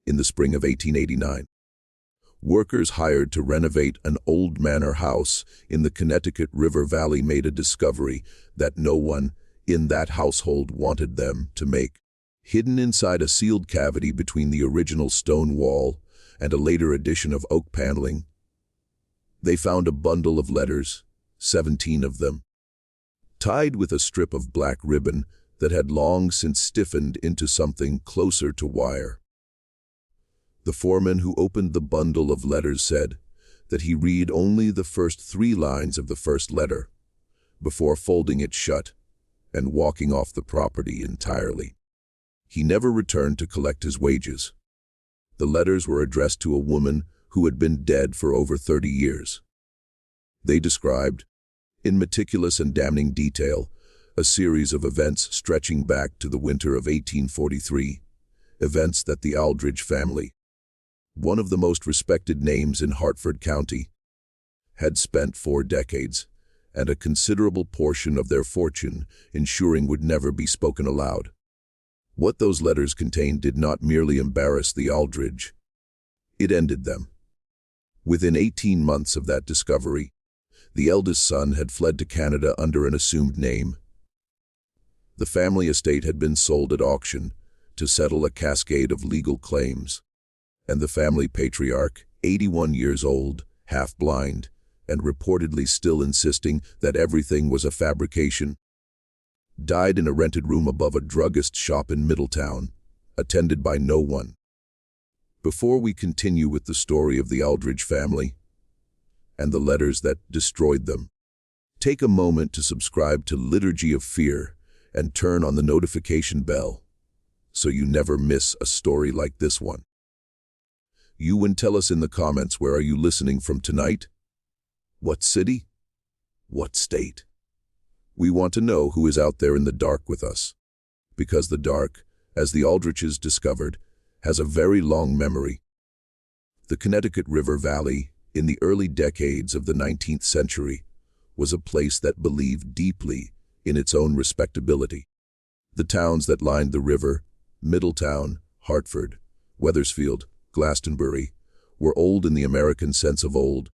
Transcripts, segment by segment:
in the spring of 1889. Workers hired to renovate an old manor house in the Connecticut River Valley made a discovery that no one in that household wanted them to make. Hidden inside a sealed cavity between the original stone wall and a later addition of oak paneling, they found a bundle of letters, 17 of them, tied with a strip of black ribbon that had long since stiffened into something closer to wire. The foreman who opened the bundle of letters said that he read only the first 3 lines of the first letter before folding it shut and walking off the property entirely. He never returned to collect his wages. The letters were addressed to a woman who had been dead for over 30 years. They described, in meticulous and damning detail, a series of events stretching back to the winter of 1843, events that the Aldridge family, one of the most respected names in Hartford County, had spent 4 decades and a considerable portion of their fortune ensuring would never be spoken aloud. What those letters contained did not merely embarrass the Aldridge, it ended them. Within 18 months of that discovery, the eldest son had fled to Canada under an assumed name. The family estate had been sold at auction to settle a cascade of legal claims, and the family patriarch, 81 years old, half-blind, and reportedly still insisting that everything was a fabrication, died in a rented room above a druggist's shop in Middletown, attended by no one. Before we continue with the story of the Aldridge family and the letters that destroyed them, take a moment to subscribe to Liturgy of Fear and turn on the notification bell so you never miss a story like this one. You and tell us in the comments, where are you listening from tonight? What city? What state? We want to know who is out there in the dark with us, because the dark, as the Aldriches discovered, has a very long memory. The Connecticut River Valley, in the early decades of the 19th century, was a place that believed deeply in its own respectability. The towns that lined the river, Middletown, Hartford, Wethersfield, Glastonbury, were old in the American sense of old,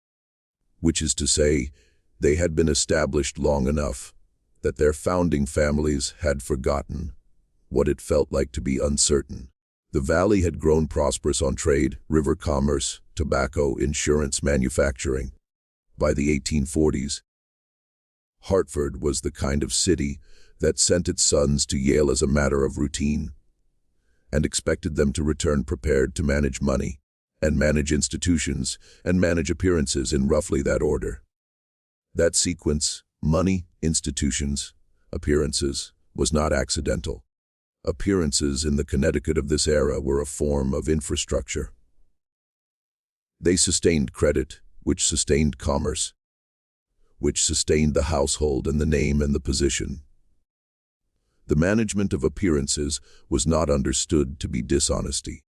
which is to say, they had been established long enough that their founding families had forgotten what it felt like to be uncertain. The valley had grown prosperous on trade, river commerce, tobacco, insurance, manufacturing. By the 1840s, Hartford was the kind of city that sent its sons to Yale as a matter of routine and expected them to return prepared to manage money and manage institutions and manage appearances in roughly that order. That sequence, money, institutions, appearances, was not accidental. Appearances in the Connecticut of this era were a form of infrastructure. They sustained credit, which sustained commerce, which sustained the household and the name and the position. The management of appearances was not understood to be dishonesty.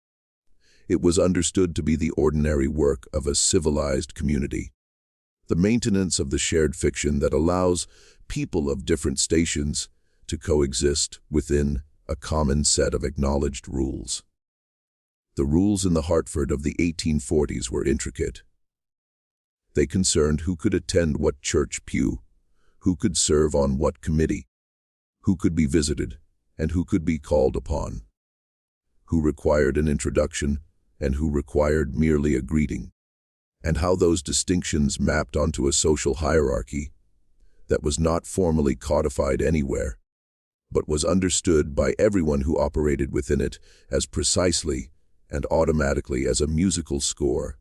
It was understood to be the ordinary work of a civilized community, the maintenance of the shared fiction that allows people of different stations to coexist within a common set of acknowledged rules. The rules in the Hartford of the 1840s were intricate. They concerned who could attend what church pew, who could serve on what committee, who could be visited, and who could be called upon, who required an introduction and who required merely a greeting, and how those distinctions mapped onto a social hierarchy that was not formally codified anywhere, but was understood by everyone who operated within it as precisely and automatically as a musical score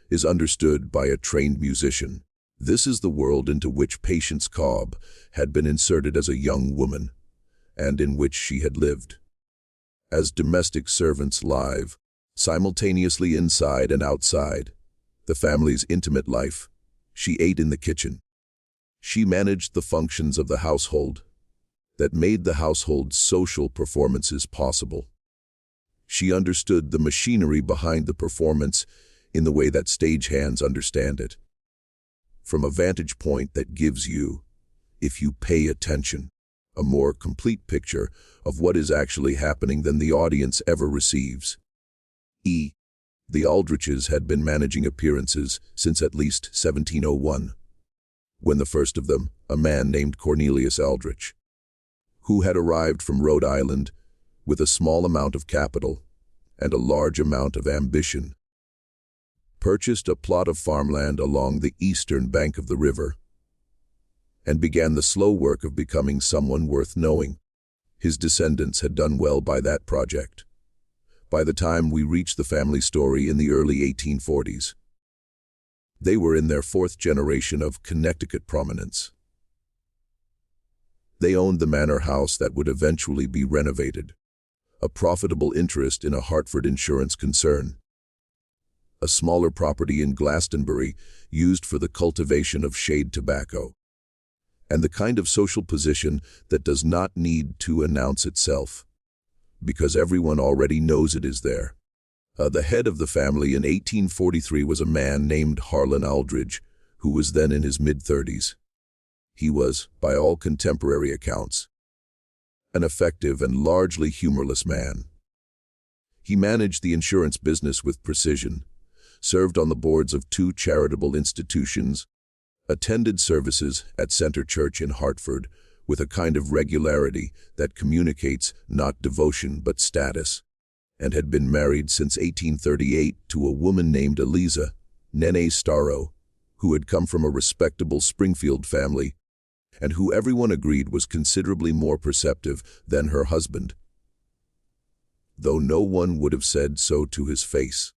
is understood by a trained musician. This is the world into which Patience Cobb had been inserted as a young woman, and in which she had lived. As domestic servants live, simultaneously inside and outside, the family's intimate life, she ate in the kitchen. She managed the functions of the household that made the household's social performances possible. She understood the machinery behind the performance in the way that stagehands understand it, from a vantage point that gives you, if you pay attention, a more complete picture of what is actually happening than the audience ever receives. The Aldriches had been managing appearances since at least 1701, when the first of them, a man named Cornelius Aldrich, who had arrived from Rhode Island with a small amount of capital and a large amount of ambition, purchased a plot of farmland along the eastern bank of the river and began the slow work of becoming someone worth knowing. His descendants had done well by that project. By the time we reached the family story in the early 1840s, they were in their fourth generation of Connecticut prominence. They owned the manor house that would eventually be renovated, a profitable interest in a Hartford insurance concern, a smaller property in Glastonbury used for the cultivation of shade tobacco, and the kind of social position that does not need to announce itself, because everyone already knows it is there. The head of the family in 1843 was a man named Harlan Aldridge, who was then in his mid-30s. He was, by all contemporary accounts, an effective and largely humorless man. He managed the insurance business with precision, served on the boards of 2 charitable institutions, attended services at Center Church in Hartford with a kind of regularity that communicates not devotion but status, and had been married since 1838 to a woman named Eliza, Nene Starro, who had come from a respectable Springfield family, and who everyone agreed was considerably more perceptive than her husband, though no one would have said so to his face.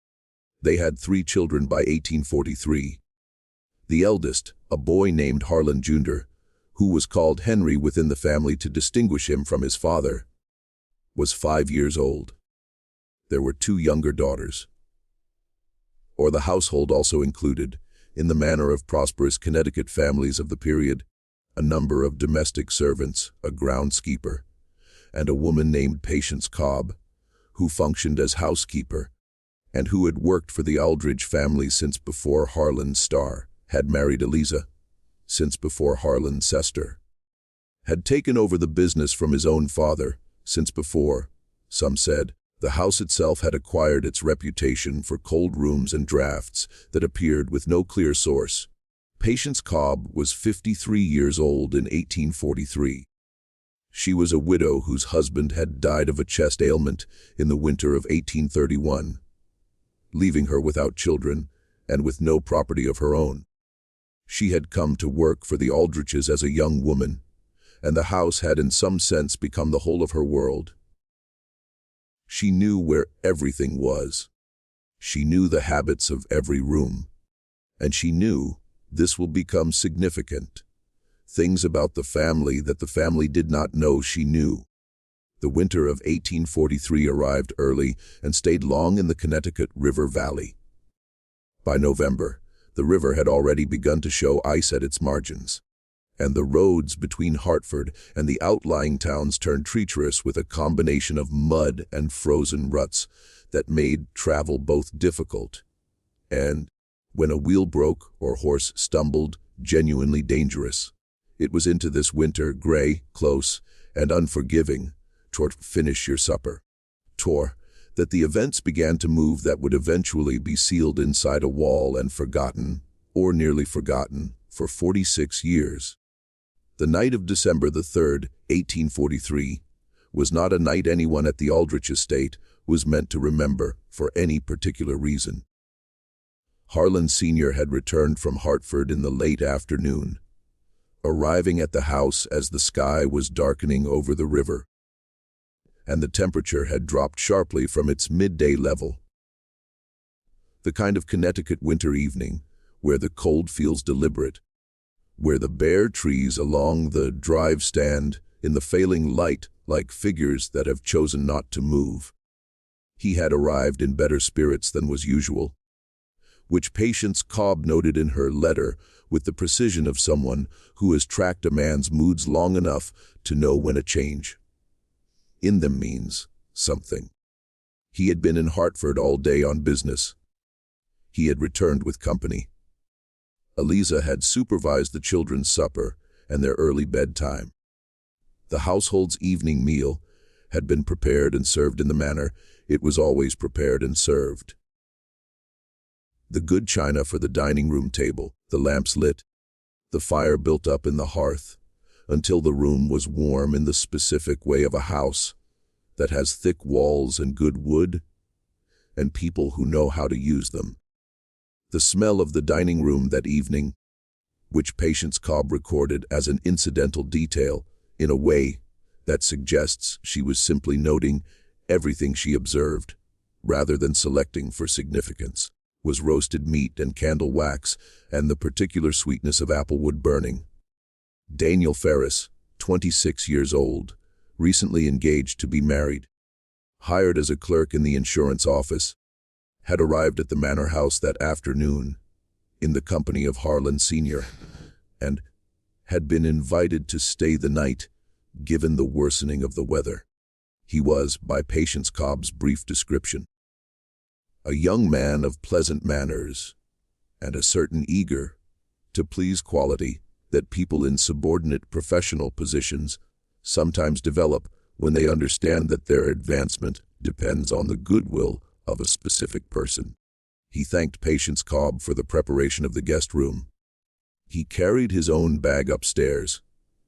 They had 3 children by 1843. The eldest, a boy named Harlan Jr., who was called Henry within the family to distinguish him from his father, was 5 years old. There were 2 younger daughters. Or the household also included, in the manner of prosperous Connecticut families of the period, a number of domestic servants, a groundskeeper, and a woman named Patience Cobb, who functioned as housekeeper, and who had worked for the Aldridge family since before Harlan Starr had married Eliza, since before Harlan Sester had taken over the business from his own father, since before, some said, the house itself had acquired its reputation for cold rooms and drafts that appeared with no clear source. Patience Cobb was 53 years old in 1843. She was a widow whose husband had died of a chest ailment in the winter of 1831, leaving her without children and with no property of her own. She had come to work for the Aldriches as a young woman, and the house had in some sense become the whole of her world. She knew where everything was. She knew the habits of every room. And she knew, this will become significant, things about the family that the family did not know she knew. The winter of 1843 arrived early and stayed long in the Connecticut River Valley. By November, the river had already begun to show ice at its margins, and the roads between Hartford and the outlying towns turned treacherous with a combination of mud and frozen ruts that made travel both difficult and, when a wheel broke or horse stumbled, genuinely dangerous. It was into this winter, gray, close, and unforgiving, finish your supper, that the events began to move that would eventually be sealed inside a wall and forgotten, or nearly forgotten, for 46 years. The night of December the 3rd, 1843, was not a night anyone at the Aldrich estate was meant to remember for any particular reason. Harlan Sr. had returned from Hartford in the late afternoon, arriving at the house as the sky was darkening over the river, and the temperature had dropped sharply from its midday level. The kind of Connecticut winter evening, where the cold feels deliberate, where the bare trees along the drive stand in the failing light like figures that have chosen not to move. He had arrived in better spirits than was usual, which Patience Cobb noted in her letter with the precision of someone who has tracked a man's moods long enough to know when a change in them means something. He had been in Hartford all day on business. He had returned with company. Eliza had supervised the children's supper and their early bedtime. The household's evening meal had been prepared and served in the manner it was always prepared and served. The good china for the dining room table, the lamps lit, the fire built up in the hearth, until the room was warm in the specific way of a house that has thick walls and good wood, and people who know how to use them. The smell of the dining room that evening, which Patience Cobb recorded as an incidental detail in a way that suggests she was simply noting everything she observed, rather than selecting for significance, was roasted meat and candle wax and the particular sweetness of applewood burning. Daniel Ferris, 26 years old, recently engaged to be married, hired as a clerk in the insurance office, had arrived at the manor house that afternoon in the company of Harlan Sr. and had been invited to stay the night given the worsening of the weather. He was, by Patience Cobb's brief description, a young man of pleasant manners and a certain eager to please quality that people in subordinate professional positions sometimes develop when they understand that their advancement depends on the goodwill of a specific person. He thanked Patience Cobb for the preparation of the guest room. He carried his own bag upstairs.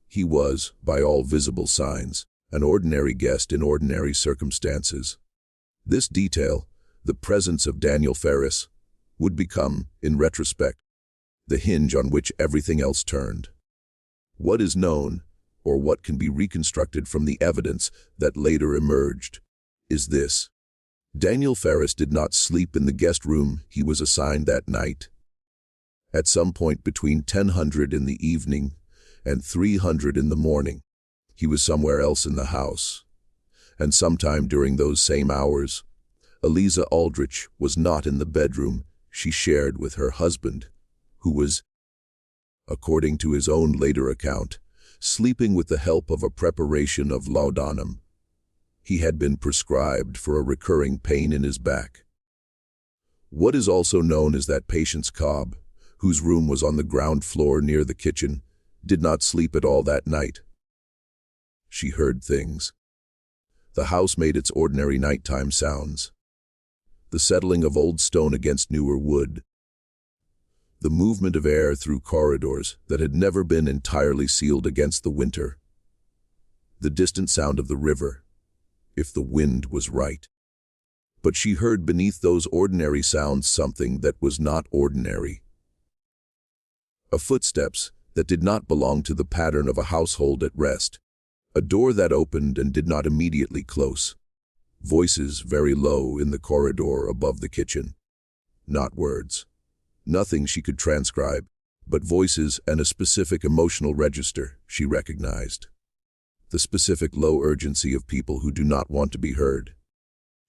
He was, by all visible signs, an ordinary guest in ordinary circumstances. This detail, the presence of Daniel Ferris, would become, in retrospect, the hinge on which everything else turned. What is known, or what can be reconstructed from the evidence that later emerged, is this. Daniel Ferris did not sleep in the guest room he was assigned that night. At some point between 10:00 in the evening and 3:00 in the morning, he was somewhere else in the house. And sometime during those same hours, Eliza Aldridge was not in the bedroom she shared with her husband, who was, according to his own later account, sleeping with the help of a preparation of laudanum he had been prescribed for a recurring pain in his back. What is also known is that Patience Cobb, whose room was on the ground floor near the kitchen, did not sleep at all that night. She heard things. The house made its ordinary nighttime sounds. The settling of old stone against newer wood. The movement of air through corridors that had never been entirely sealed against the winter. The distant sound of the river, if the wind was right. But she heard beneath those ordinary sounds something that was not ordinary. A footsteps that did not belong to the pattern of a household at rest. A door that opened and did not immediately close. Voices very low in the corridor above the kitchen. Not words. Nothing she could transcribe, but voices and a specific emotional register she recognized. The specific low urgency of people who do not want to be heard.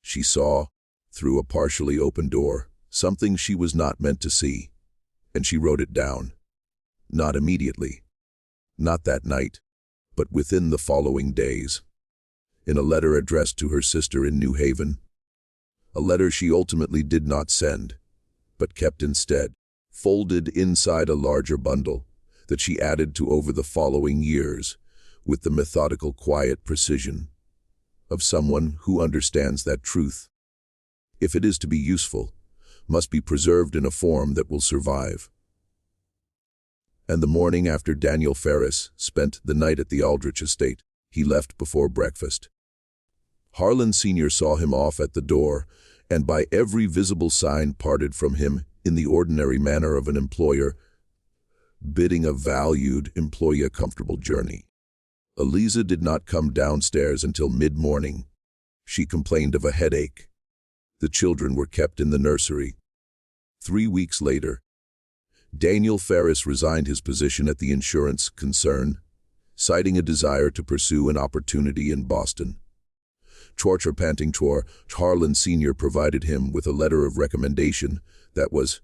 She saw, through a partially open door, something she was not meant to see, and she wrote it down. Not immediately. Not that night, but within the following days. In a letter addressed to her sister in New Haven. A letter she ultimately did not send, but kept instead, folded inside a larger bundle that she added to over the following years, with the methodical, quiet precision of someone who understands that truth, if it is to be useful, must be preserved in a form that will survive. And the morning after Daniel Ferris spent the night at the Aldridge estate, he left before breakfast. Harlan Sr. saw him off at the door, and by every visible sign parted from him in the ordinary manner of an employer, bidding a valued employee a comfortable journey. Eliza did not come downstairs until mid-morning. She complained of a headache. The children were kept in the nursery. 3 weeks later, Daniel Ferris resigned his position at the insurance concern, citing a desire to pursue an opportunity in Boston. Harlan Sr. provided him with a letter of recommendation that was,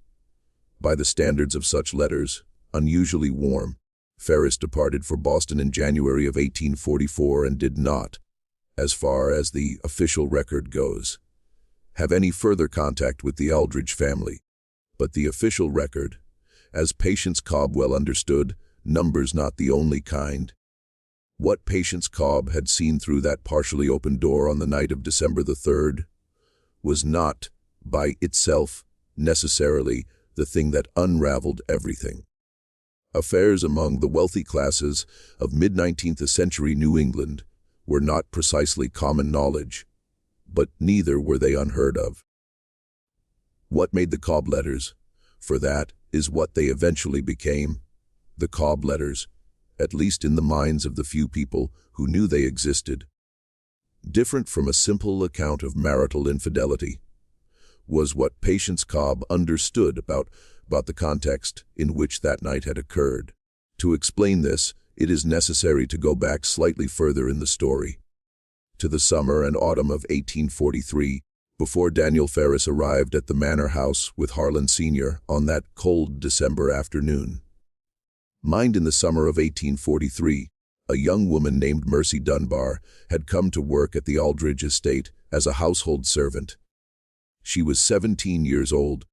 by the standards of such letters, unusually warm. Ferris departed for Boston in January of 1844 and did not, as far as the official record goes, have any further contact with the Aldridge family. But the official record, as Patience Cobb well understood, numbers not the only kind. What Patience Cobb had seen through that partially open door on the night of December the 3rd was not, by itself, necessarily the thing that unraveled everything. Affairs among the wealthy classes of mid-19th century New England were not precisely common knowledge, but neither were they unheard of. What made the Cobb letters? For that is what they eventually became, the Cobb letters, at least in the minds of the few people who knew they existed. Different from a simple account of marital infidelity was what Patience Cobb understood about the context in which that night had occurred. To explain this, it is necessary to go back slightly further in the story, to the summer and autumn of 1843, before Daniel Ferris arrived at the manor house with Harlan Sr. on that cold December afternoon. Mind, in the summer of 1843, a young woman named Mercy Dunbar had come to work at the Aldridge estate as a household servant. She was 17 years old,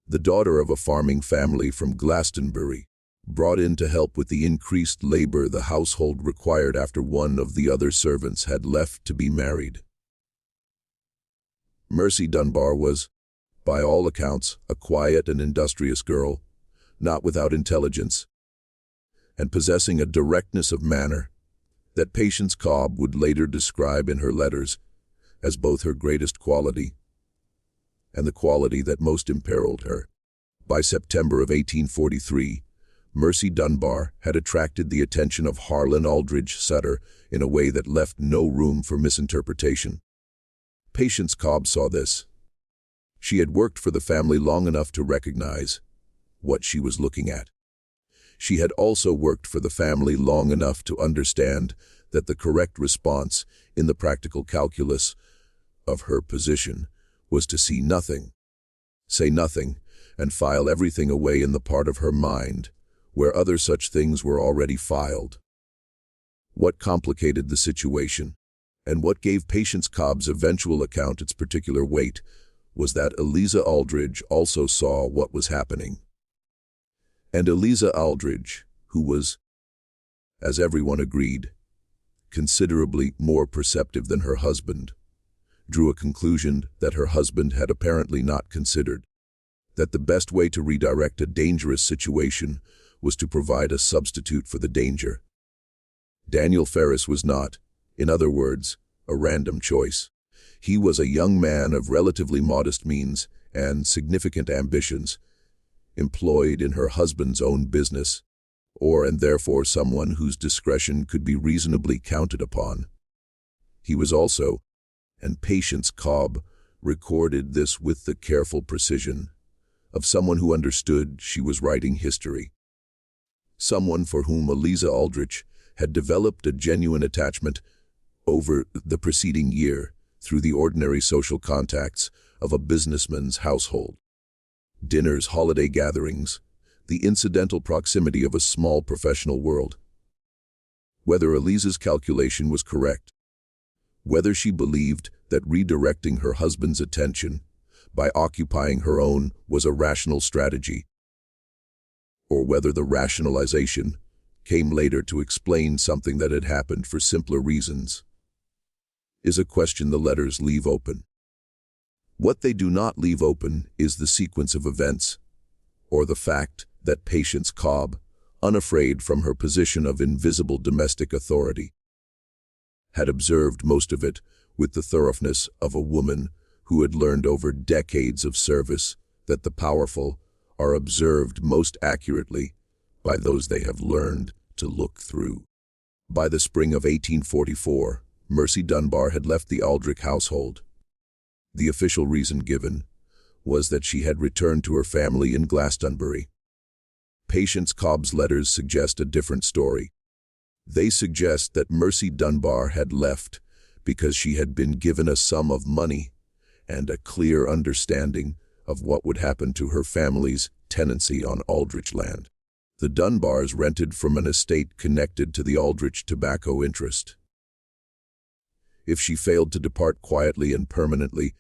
the daughter of a farming family from Glastonbury, brought in to help with the increased labor the household required after one of the other servants had left to be married. Mercy Dunbar was, by all accounts, a quiet and industrious girl, not without intelligence, and possessing a directness of manner that Patience Cobb would later describe in her letters as both her greatest quality and the quality that most imperiled her. By September of 1843, Mercy Dunbar had attracted the attention of Harlan Aldridge Sutter in a way that left no room for misinterpretation. Patience Cobb saw this. She had worked for the family long enough to recognize what she was looking at. She had also worked for the family long enough to understand that the correct response in the practical calculus of her position was to see nothing, say nothing, and file everything away in the part of her mind where other such things were already filed. What complicated the situation, and what gave Patience Cobb's eventual account its particular weight, was that Eliza Aldridge also saw what was happening. And Eliza Aldridge, who was, as everyone agreed, considerably more perceptive than her husband, drew a conclusion that her husband had apparently not considered, that the best way to redirect a dangerous situation was to provide a substitute for the danger. Daniel Ferris was not, in other words, a random choice. He was a young man of relatively modest means and significant ambitions, employed in her husband's own business, and therefore someone whose discretion could be reasonably counted upon. He was also, and Patience Cobb recorded this with the careful precision of someone who understood she was writing history. Someone for whom Eliza Aldrich had developed a genuine attachment over the preceding year through the ordinary social contacts of a businessman's household. Dinners, holiday gatherings, the incidental proximity of a small professional world. Whether Eliza's calculation was correct, whether she believed that redirecting her husband's attention by occupying her own was a rational strategy, or whether the rationalization came later to explain something that had happened for simpler reasons, is a question the letters leave open. What they do not leave open is the sequence of events, or the fact that Patience Cobb, unafraid from her position of invisible domestic authority, had observed most of it with the thoroughness of a woman who had learned over decades of service that the powerful are observed most accurately by those they have learned to look through. By the spring of 1844, Mercy Dunbar had left the Aldrich household. The official reason given was that she had returned to her family in Glastonbury. Patience Cobb's letters suggest a different story. They suggest that Mercy Dunbar had left because she had been given a sum of money and a clear understanding of what would happen to her family's tenancy on Aldrich land. The Dunbars rented from an estate connected to the Aldrich tobacco interest. If she failed to depart quietly and permanently,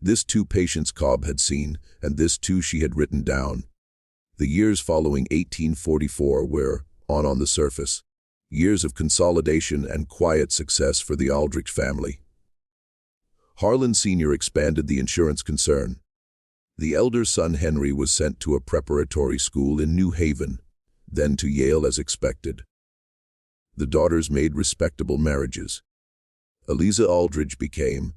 this too Patience Cobb had seen, and this too she had written down. The years following 1844 were, on the surface, years of consolidation and quiet success for the Aldrich family. Harlan Sr. expanded the insurance concern. The elder son Henry was sent to a preparatory school in New Haven, then to Yale as expected. The daughters made respectable marriages. Eliza Aldridge became,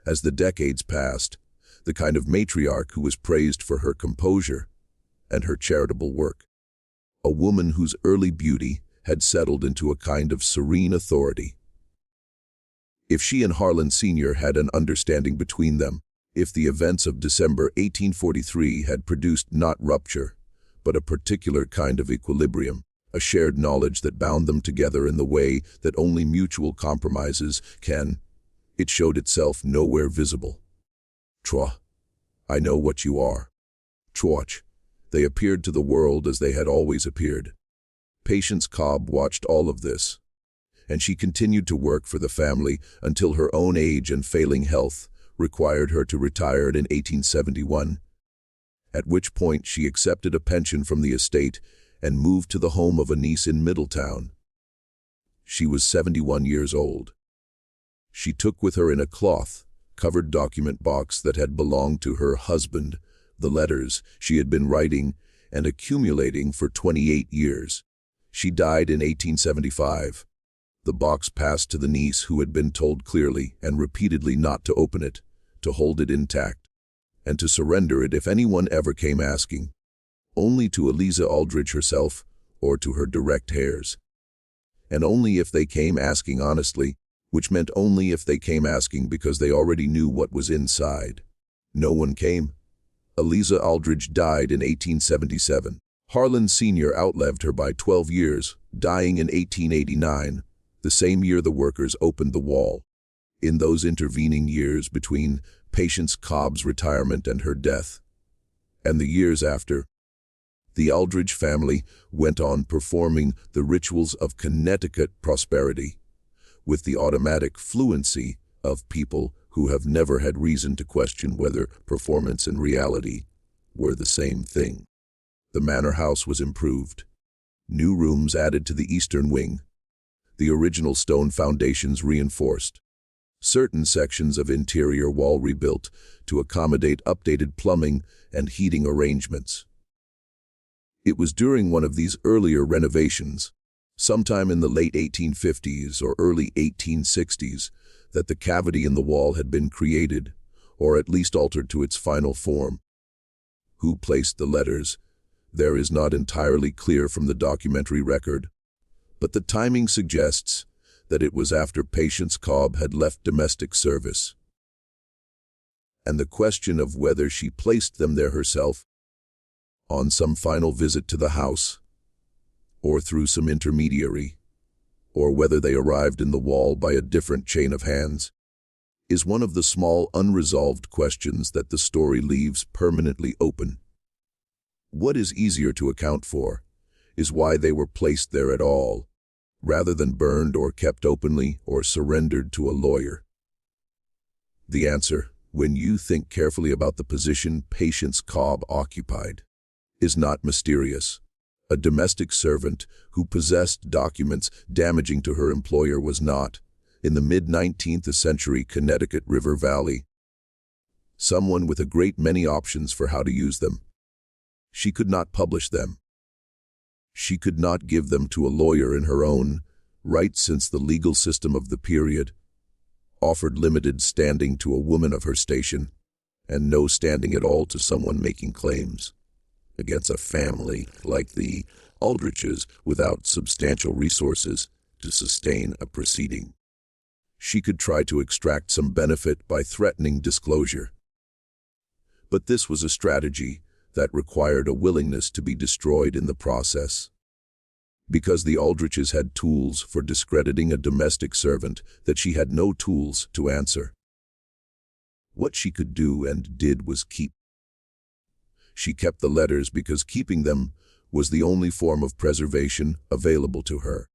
as the decades passed, the kind of matriarch who was praised for her composure and her charitable work. A woman whose early beauty had settled into a kind of serene authority. If she and Harlan Sr. had an understanding between them, if the events of December 1843 had produced not rupture, but a particular kind of equilibrium, a shared knowledge that bound them together in the way that only mutual compromises can, it showed itself nowhere visible. Troy, I know what you are. Troch, they appeared to the world as they had always appeared. Patience Cobb watched all of this, and she continued to work for the family until her own age and failing health required her to retire in 1871, at which point she accepted a pension from the estate and moved to the home of a niece in Middletown. She was 71 years old. She took with her in a cloth-covered document box that had belonged to her husband the letters she had been writing and accumulating for 28 years. She died in 1875. The box passed to the niece who had been told clearly and repeatedly not to open it, to hold it intact, and to surrender it if anyone ever came asking, only to Eliza Aldridge herself or to her direct heirs. And only if they came asking honestly, which meant only if they came asking because they already knew what was inside. No one came. Eliza Aldridge died in 1877. Harlan Sr. outlived her by 12 years, dying in 1889, the same year the workers opened the wall. In those intervening years between Patience Cobb's retirement and her death, and the years after, the Aldridge family went on performing the rituals of Connecticut prosperity with the automatic fluency of people who have never had reason to question whether performance and reality were the same thing. The manor house was improved. New rooms added to the eastern wing. The original stone foundations reinforced. Certain sections of interior wall rebuilt to accommodate updated plumbing and heating arrangements. It was during one of these earlier renovations, sometime in the late 1850s or early 1860s, that the cavity in the wall had been created, or at least altered to its final form. Who placed the letters? There is not entirely clear from the documentary record, but the timing suggests that it was after Patience Cobb had left domestic service. And the question of whether she placed them there herself, on some final visit to the house, or through some intermediary, or whether they arrived in the wall by a different chain of hands, is one of the small unresolved questions that the story leaves permanently open. What is easier to account for is why they were placed there at all, rather than burned or kept openly or surrendered to a lawyer. The answer, when you think carefully about the position Patience Cobb occupied, is not mysterious. A domestic servant who possessed documents damaging to her employer was not, in the mid-19th century Connecticut River Valley, someone with a great many options for how to use them. She could not publish them. She could not give them to a lawyer in her own right, since the legal system of the period offered limited standing to a woman of her station, and no standing at all to someone making claims against a family like the Aldridges without substantial resources to sustain a proceeding. She could try to extract some benefit by threatening disclosure. But this was a strategy that required a willingness to be destroyed in the process. Because the Aldridges had tools for discrediting a domestic servant that she had no tools to answer. What she could do and did was keep. She kept the letters because keeping them was the only form of preservation available to her,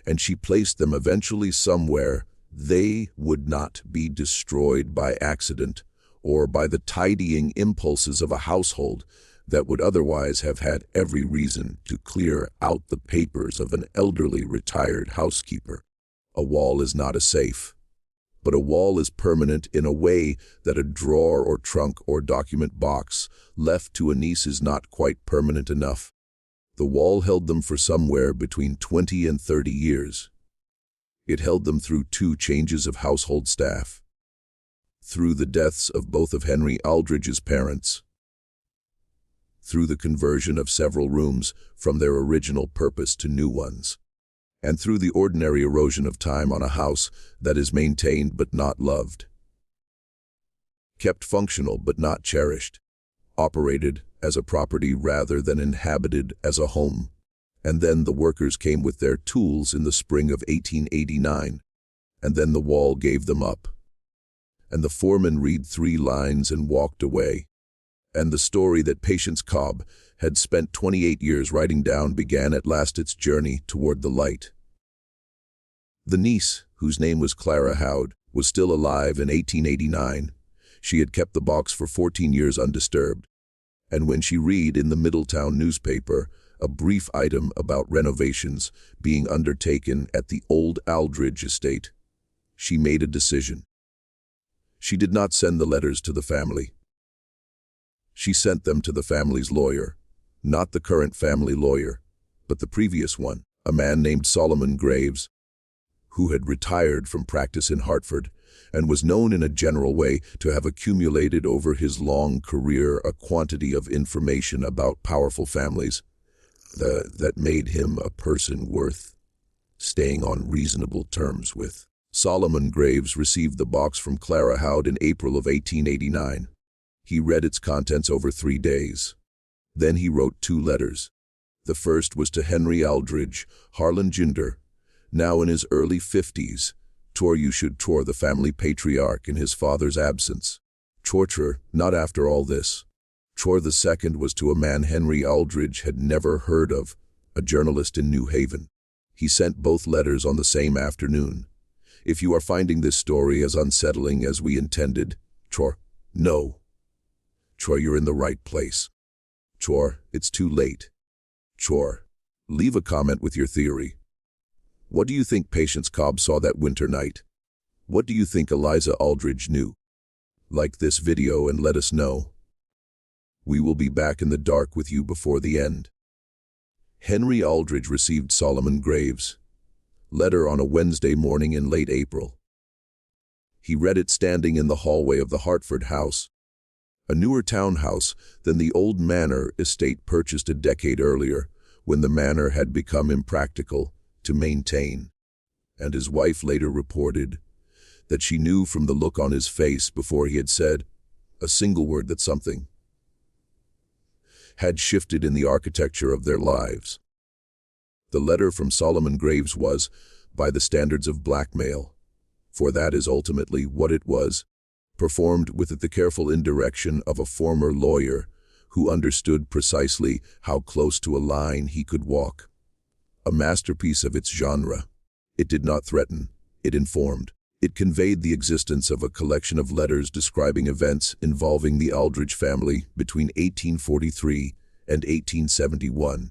and she placed them eventually somewhere they would not be destroyed by accident or by the tidying impulses of a household that would otherwise have had every reason to clear out the papers of an elderly retired housekeeper. A wall is not a safe. But a wall is permanent in a way that a drawer or trunk or document box left to a niece is not quite permanent enough. The wall held them for somewhere between 20 and 30 years. It held them through 2 changes of household staff, through the deaths of both of Henry Aldridge's parents, through the conversion of several rooms from their original purpose to new ones, and through the ordinary erosion of time on a house that is maintained but not loved, kept functional but not cherished, operated as a property rather than inhabited as a home. And then the workers came with their tools in the spring of 1889, and then the wall gave them up. And the foreman read 3 lines and walked away. And the story that Patience Cobb had spent 28 years writing down began at last its journey toward the light. The niece, whose name was Clara Howd, was still alive in 1889. She had kept the box for 14 years undisturbed. And when she read in the Middletown newspaper a brief item about renovations being undertaken at the old Aldridge estate, she made a decision. She did not send the letters to the family. She sent them to the family's lawyer, not the current family lawyer, but the previous one, a man named Solomon Graves, who had retired from practice in Hartford and was known in a general way to have accumulated over his long career a quantity of information about powerful families that made him a person worth staying on reasonable terms with. Solomon Graves received the box from Clara Howd in April of 1889. He read its contents over 3 days. Then he wrote 2 letters. The first was to Henry Aldridge, Harlingen, now in his early 50s. You should tor the family patriarch in his father's absence. Torture, not after all this. The second was to a man Henry Aldridge had never heard of, a journalist in New Haven. He sent both letters on the same afternoon. If you are finding this story as unsettling as we intended, no. You're in the right place. It's too late. Leave a comment with your theory. What do you think Patience Cobb saw that winter night? What do you think Eliza Aldridge knew? Like this video and let us know. We will be back in the dark with you before the end. Henry Aldridge received Solomon Graves' letter on a Wednesday morning in late April. He read it standing in the hallway of the Hartford house, a newer townhouse than the old manor estate purchased a decade earlier, when the manor had become impractical to maintain. And his wife later reported that she knew from the look on his face before he had said a single word that something had shifted in the architecture of their lives. The letter from Solomon Graves was, by the standards of blackmail, for that is ultimately what it was, performed with the careful indirection of a former lawyer who understood precisely how close to a line he could walk. A masterpiece of its genre. It did not threaten, it informed. It conveyed the existence of a collection of letters describing events involving the Aldridge family between 1843 and 1871.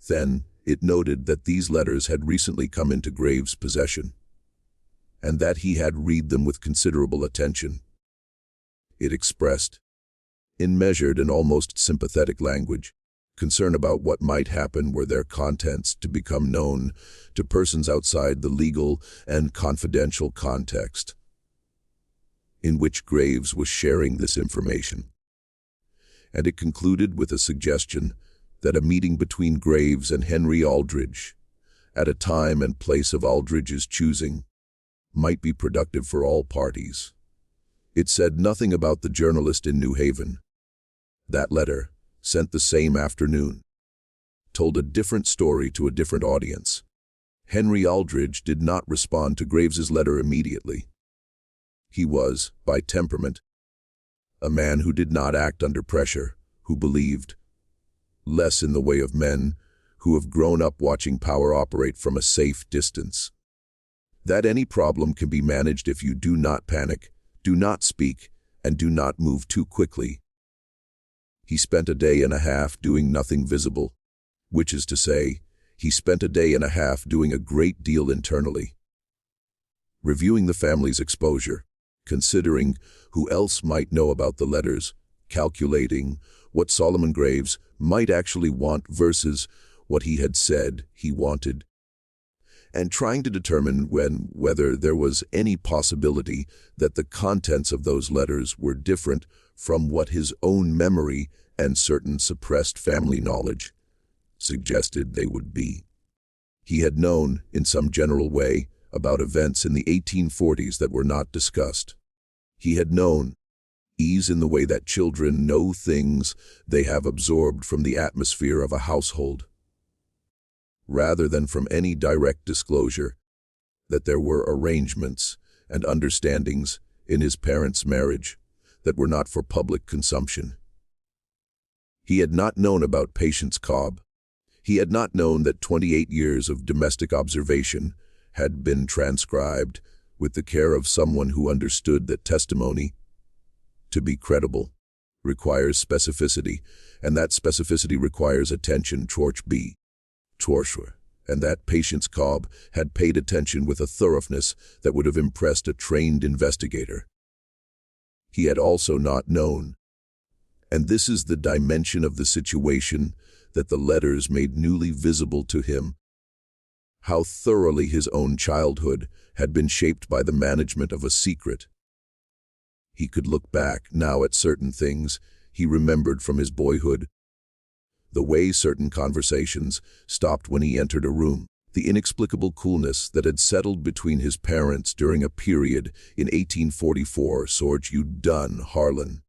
Then, it noted that these letters had recently come into Graves' possession, and that he had read them with considerable attention. It expressed, in measured and almost sympathetic language, concern about what might happen were their contents to become known to persons outside the legal and confidential context in which Graves was sharing this information. And it concluded with a suggestion that a meeting between Graves and Henry Aldridge, at a time and place of Aldridge's choosing, might be productive for all parties. It said nothing about the journalist in New Haven. That letter, sent the same afternoon, told a different story to a different audience. Henry Aldridge did not respond to Graves's letter immediately. He was, by temperament, a man who did not act under pressure, who believed less in the way of men who have grown up watching power operate from a safe distance. That any problem can be managed if you do not panic, do not speak, and do not move too quickly. He spent a day and a half doing nothing visible, which is to say, he spent a day and a half doing a great deal internally. reviewing the family's exposure, considering who else might know about the letters, calculating what Solomon Graves might actually want versus what he had said he wanted, and trying to determine whether there was any possibility that the contents of those letters were different from what his own memory and certain suppressed family knowledge suggested they would be. He had known, in some general way, about events in the 1840s that were not discussed. He had known ease in the way that children know things they have absorbed from the atmosphere of a household, rather than from any direct disclosure that there were arrangements and understandings in his parents' marriage that were not for public consumption. He had not known about Patience Cobb. He had not known that 28 years of domestic observation had been transcribed with the care of someone who understood that testimony, to be credible, requires specificity, and that specificity requires attention. And that Patience Cobb had paid attention with a thoroughness that would have impressed a trained investigator. He had also not known, and this is the dimension of the situation that the letters made newly visible to him, how thoroughly his own childhood had been shaped by the management of a secret. He could look back now at certain things he remembered from his boyhood. The way certain conversations stopped when he entered a room, the inexplicable coolness that had settled between his parents during a period in 1844 you done Harlan.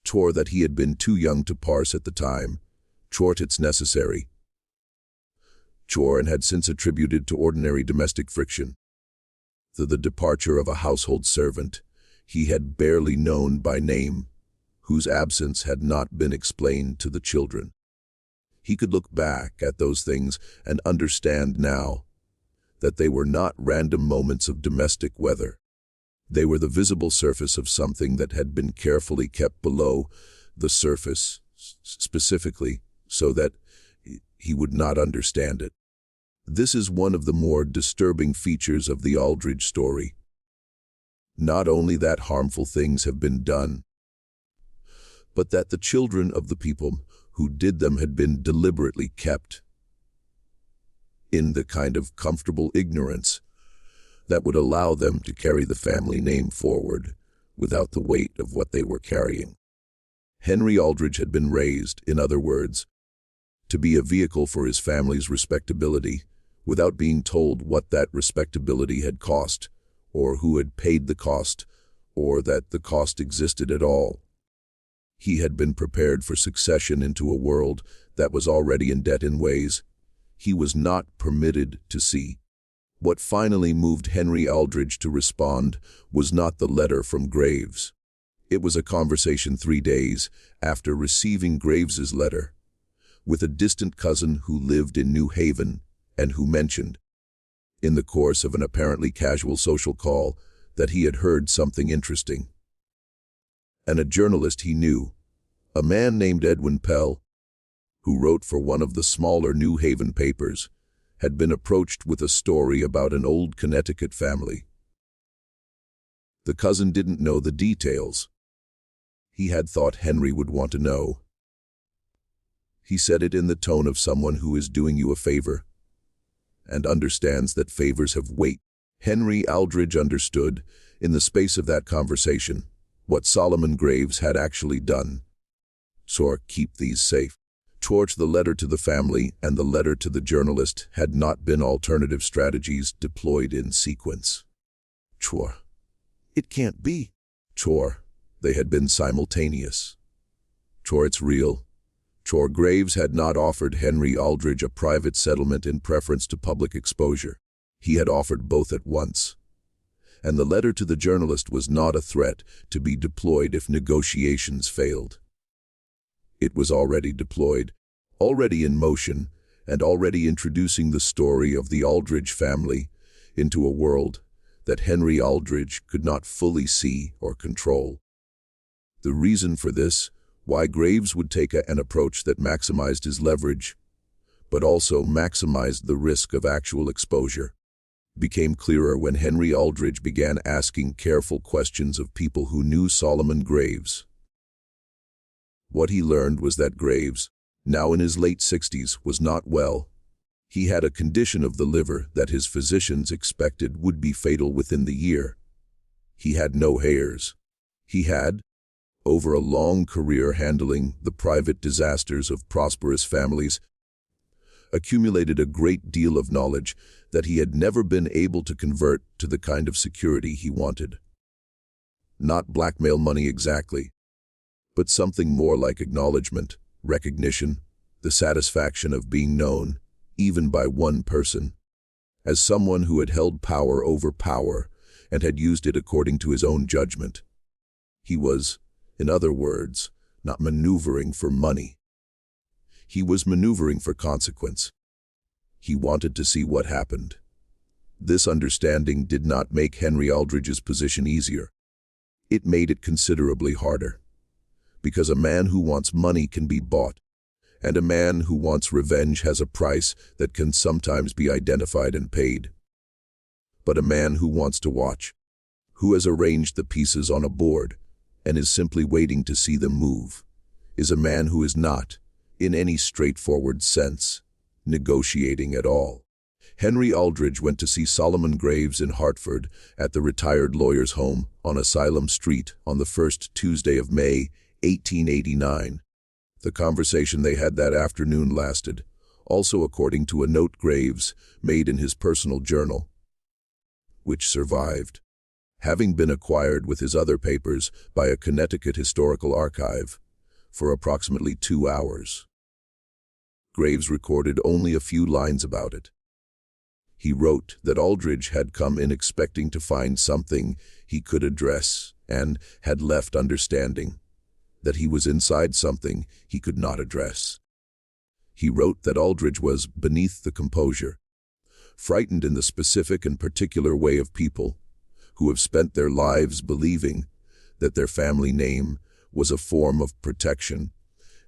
That he had been too young to parse at the time, it's necessary. And had since attributed to ordinary domestic friction. The departure of a household servant he had barely known by name, whose absence had not been explained to the children. He could look back at those things and understand now that they were not random moments of domestic weather. They were the visible surface of something that had been carefully kept below the surface, specifically so that he would not understand it. This is one of the more disturbing features of the Aldridge story. Not only that harmful things have been done, but that the children of the people who did them had been deliberately kept in the kind of comfortable ignorance that would allow them to carry the family name forward without the weight of what they were carrying. Henry Aldridge had been raised, in other words, to be a vehicle for his family's respectability without being told what that respectability had cost, or who had paid the cost, or that the cost existed at all. He had been prepared for succession into a world that was already in debt in ways he was not permitted to see. What finally moved Henry Aldridge to respond was not the letter from Graves. It was a conversation 3 days after receiving Graves's letter with a distant cousin who lived in New Haven and who mentioned, in the course of an apparently casual social call, that he had heard something interesting. And a journalist he knew, a man named Edwin Pell, who wrote for one of the smaller New Haven papers, had been approached with a story about an old Connecticut family. The cousin didn't know the details. He had thought Henry would want to know. He said it in the tone of someone who is doing you a favor and understands that favors have weight. Henry Aldridge understood, in the space of that conversation, what Solomon Graves had actually done. Keep these safe. The letter to the family and the letter to the journalist had not been alternative strategies deployed in sequence. It can't be. They had been simultaneous. It's real. Graves had not offered Henry Aldridge a private settlement in preference to public exposure. He had offered both at once. And the letter to the journalist was not a threat to be deployed if negotiations failed. It was already deployed, already in motion, and already introducing the story of the Aldridge family into a world that Henry Aldridge could not fully see or control. The reason for this, why Graves would take an approach that maximized his leverage, but also maximized the risk of actual exposure, became clearer when Henry Aldridge began asking careful questions of people who knew Solomon Graves. What he learned was that Graves, now in his late 60s, was not well. He had a condition of the liver that his physicians expected would be fatal within the year. He had no heirs. He had, over a long career handling the private disasters of prosperous families, accumulated a great deal of knowledge that he had never been able to convert to the kind of security he wanted. Not blackmail money exactly, but something more like acknowledgement, recognition, the satisfaction of being known, even by one person, as someone who had held power over power and had used it according to his own judgment. He was, in other words, not maneuvering for money. He was maneuvering for consequence. He wanted to see what happened. This understanding did not make Henry Aldridge's position easier. It made it considerably harder. Because a man who wants money can be bought, and a man who wants revenge has a price that can sometimes be identified and paid. But a man who wants to watch, who has arranged the pieces on a board and is simply waiting to see them move, is a man who is not, in any straightforward sense, negotiating at all. Henry Aldridge went to see Solomon Graves in Hartford at the retired lawyer's home on Asylum Street on the first Tuesday of May, 1889. The conversation they had that afternoon lasted, also according to a note Graves made in his personal journal, which survived, having been acquired with his other papers by a Connecticut historical archive, for approximately 2 hours. Graves recorded only a few lines about it. He wrote that Aldridge had come in expecting to find something he could address and had left understanding that he was inside something he could not address. He wrote that Aldridge was beneath the composure, frightened in the specific and particular way of people who have spent their lives believing that their family name was a form of protection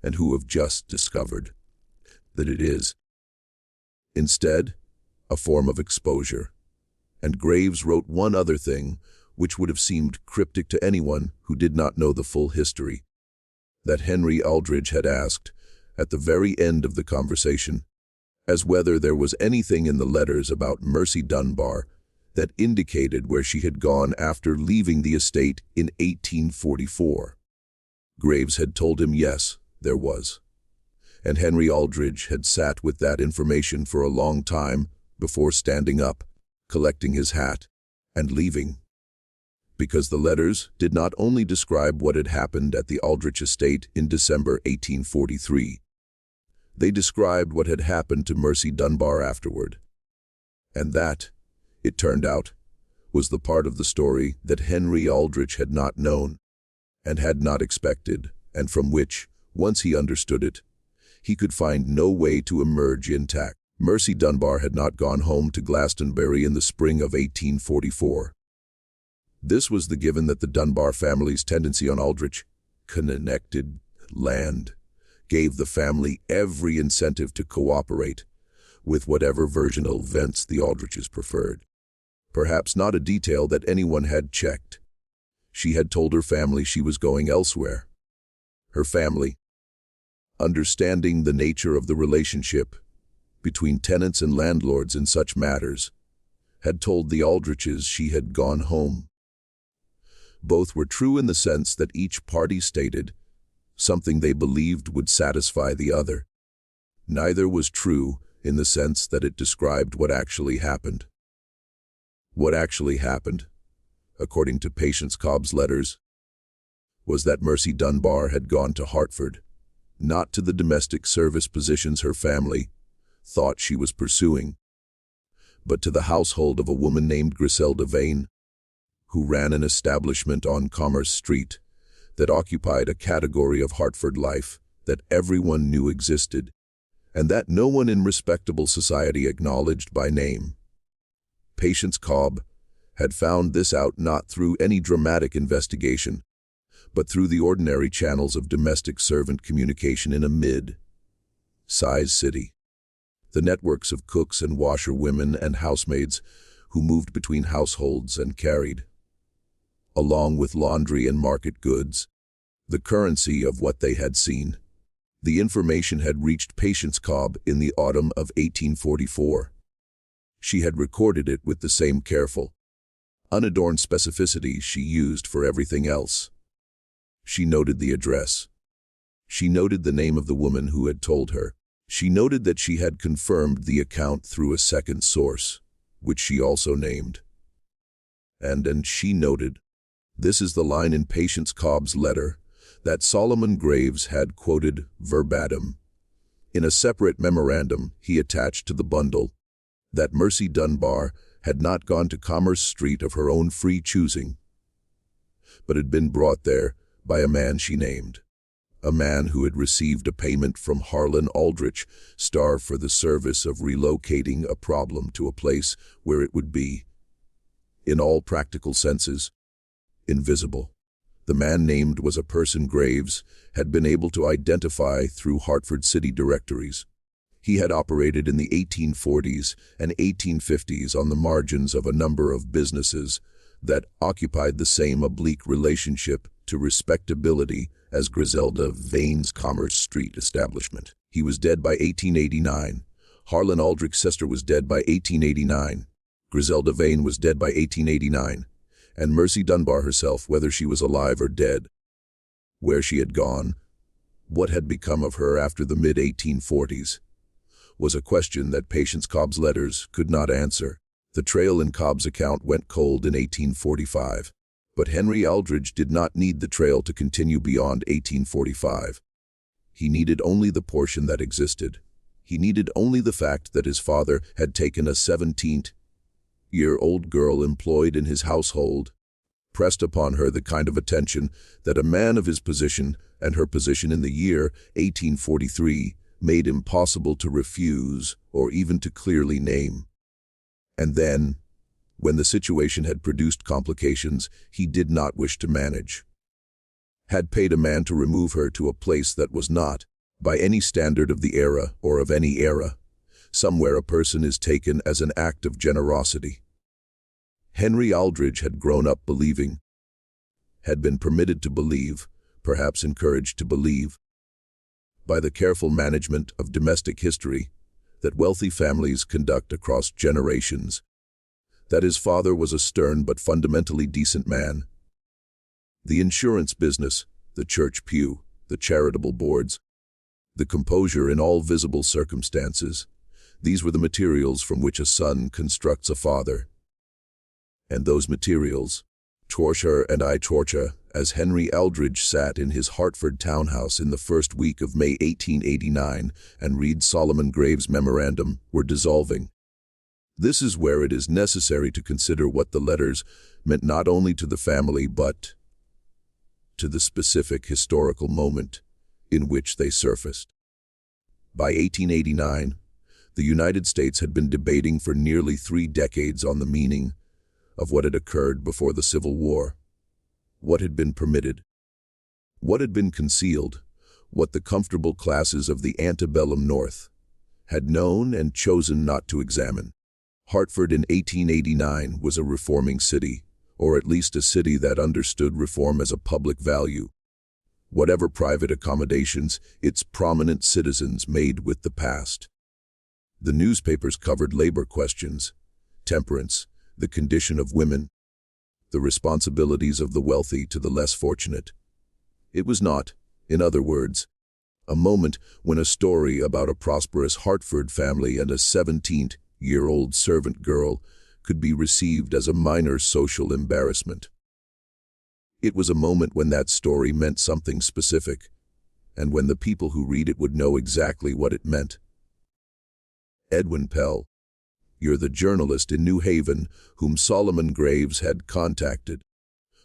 and who have just discovered that it is, instead, a form of exposure. And Graves wrote one other thing which would have seemed cryptic to anyone who did not know the full history, that Henry Aldridge had asked, at the very end of the conversation, as whether there was anything in the letters about Mercy Dunbar that indicated where she had gone after leaving the estate in 1844. Graves had told him yes, there was. And Henry Aldridge had sat with that information for a long time before standing up, collecting his hat, and leaving. Because the letters did not only describe what had happened at the Aldridge estate in December 1843. They described what had happened to Mercy Dunbar afterward. And that, it turned out, was the part of the story that Henry Aldridge had not known, and had not expected, and from which, once he understood it, he could find no way to emerge intact. Mercy Dunbar had not gone home to Glastonbury in the spring of 1844. This was the given that the Dunbar family's tendency on Aldridge, connected land, gave the family every incentive to cooperate with whatever version of events the Aldridges preferred. Perhaps not a detail that anyone had checked. She had told her family she was going elsewhere. Her family, understanding the nature of the relationship between tenants and landlords in such matters, had told the Aldridges she had gone home. Both were true in the sense that each party stated something they believed would satisfy the other. Neither was true in the sense that it described what actually happened. What actually happened, according to Patience Cobb's letters, was that Mercy Dunbar had gone to Hartford, not to the domestic service positions her family thought she was pursuing, but to the household of a woman named Griselda Vane, who ran an establishment on Commerce Street that occupied a category of Hartford life that everyone knew existed, and that no one in respectable society acknowledged by name. Patience Cobb had found this out not through any dramatic investigation, but through the ordinary channels of domestic servant communication in a mid-sized city. The networks of cooks and washerwomen and housemaids who moved between households and carried, along with laundry and market goods, the currency of what they had seen. The information had reached Patience Cobb in the autumn of 1844. She had recorded it with the same careful, unadorned specificity she used for everything else. She noted the address. She noted the name of the woman who had told her. She noted that she had confirmed the account through a second source, which she also named. And she noted, this is the line in Patience Cobb's letter that Solomon Graves had quoted verbatim in a separate memorandum he attached to the bundle, that Mercy Dunbar had not gone to Commerce Street of her own free choosing, but had been brought there by a man she named, a man who had received a payment from Harlan Aldridge, star for the service of relocating a problem to a place where it would be, in all practical senses, invisible. The man named was a person Graves had been able to identify through Hartford city directories. He had operated in the 1840s and 1850s on the margins of a number of businesses that occupied the same oblique relationship to respectability as Griselda Vane's Commerce Street establishment. He was dead by 1889. Harlan Aldrich's sister was dead by 1889. Griselda Vane was dead by 1889. And Mercy Dunbar herself, whether she was alive or dead, where she had gone, what had become of her after the mid-1840s, was a question that Patience Cobb's letters could not answer. The trail in Cobb's account went cold in 1845, but Henry Aldridge did not need the trail to continue beyond 1845. He needed only the portion that existed. He needed only the fact that his father had taken a 17-year-old girl employed in his household, pressed upon her the kind of attention that a man of his position and her position in the year 1843 made impossible to refuse or even to clearly name. And then, when the situation had produced complications he did not wish to manage, had paid a man to remove her to a place that was not, by any standard of the era or of any era, somewhere a person is taken as an act of generosity. Henry Aldridge had grown up believing, had been permitted to believe, perhaps encouraged to believe, by the careful management of domestic history that wealthy families conduct across generations, that his father was a stern but fundamentally decent man. The insurance business, the church pew, the charitable boards, the composure in all visible circumstances, these were the materials from which a son constructs a father. And those materials, torture and I torture, as Henry Aldridge sat in his Hartford townhouse in the first week of May 1889 and read Solomon Graves' memorandum, were dissolving. This is where it is necessary to consider what the letters meant not only to the family but to the specific historical moment in which they surfaced. By 1889, the United States had been debating for nearly 3 decades on the meaning of what had occurred before the Civil War. What had been permitted, what had been concealed, what the comfortable classes of the antebellum North had known and chosen not to examine. Hartford in 1889 was a reforming city, or at least a city that understood reform as a public value, whatever private accommodations its prominent citizens made with the past. The newspapers covered labor questions, temperance, the condition of women, the responsibilities of the wealthy to the less fortunate. It was not, in other words, a moment when a story about a prosperous Hartford family and a 17-year-old servant girl could be received as a minor social embarrassment. It was a moment when that story meant something specific, and when the people who read it would know exactly what it meant. Edwin Pell, you're the journalist in New Haven whom Solomon Graves had contacted,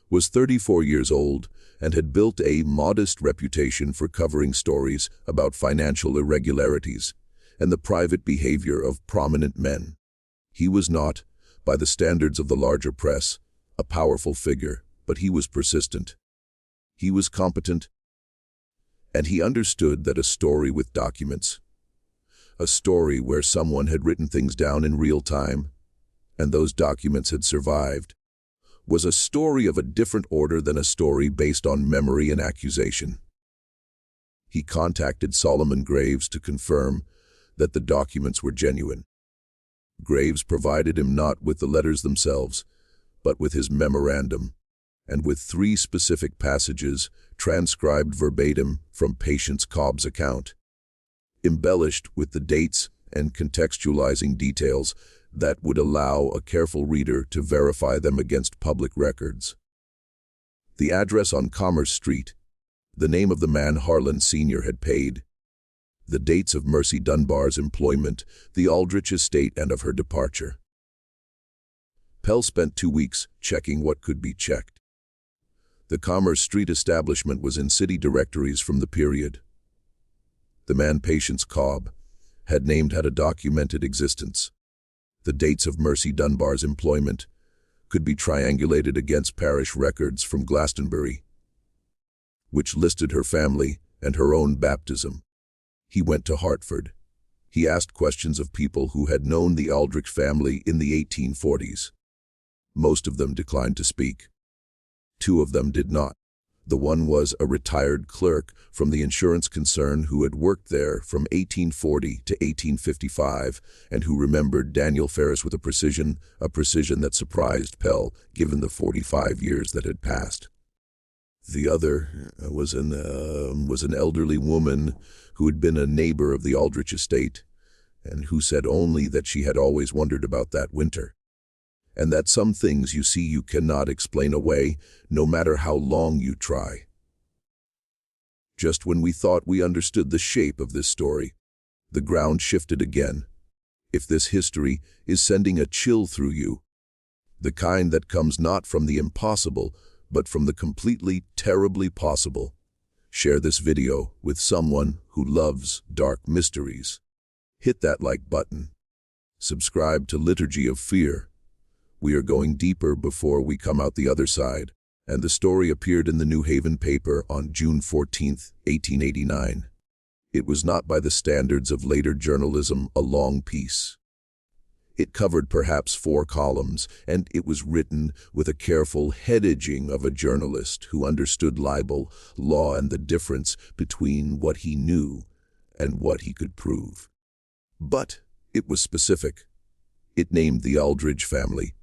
was 34 years old and had built a modest reputation for covering stories about financial irregularities and the private behavior of prominent men. He was not, by the standards of the larger press, a powerful figure, but he was persistent. He was competent, and he understood that a story with documents, a story where someone had written things down in real time, and those documents had survived, was a story of a different order than a story based on memory and accusation. He contacted Solomon Graves to confirm that the documents were genuine. Graves provided him not with the letters themselves, but with his memorandum, and with 3 specific passages transcribed verbatim from Patience Cobb's account, embellished with the dates and contextualizing details that would allow a careful reader to verify them against public records. The address on Commerce Street, the name of the man Harlan Sr. had paid, the dates of Mercy Dunbar's employment, the Aldridge estate, and of her departure. Pell spent 2 weeks checking what could be checked. The Commerce Street establishment was in city directories from the period. The man Patience Cobb had a documented existence. The dates of Mercy Dunbar's employment could be triangulated against parish records from Glastonbury, which listed her family and her own baptism. He went to Hartford. He asked questions of people who had known the Aldridge family in the 1840s. Most of them declined to speak. 2 of them did not. The one was a retired clerk from the insurance concern who had worked there from 1840 to 1855 and who remembered Daniel Ferris with a precision that surprised Pell, given the 45 years that had passed. The other was an elderly woman who had been a neighbor of the Aldridge estate and who said only that she had always wondered about that winter, and that some things you see you cannot explain away, no matter how long you try. Just when we thought we understood the shape of this story, the ground shifted again. If this history is sending a chill through you, the kind that comes not from the impossible, but from the completely, terribly possible, share this video with someone who loves dark mysteries. Hit that like button. Subscribe to Liturgy of Fear. We are going deeper before we come out the other side, and the story appeared in the New Haven paper on June 14, 1889. It was not by the standards of later journalism a long piece. It covered perhaps 4 columns, and it was written with a careful head-edging of a journalist who understood libel, law, and the difference between what he knew and what he could prove. But it was specific. It named the Aldridge family.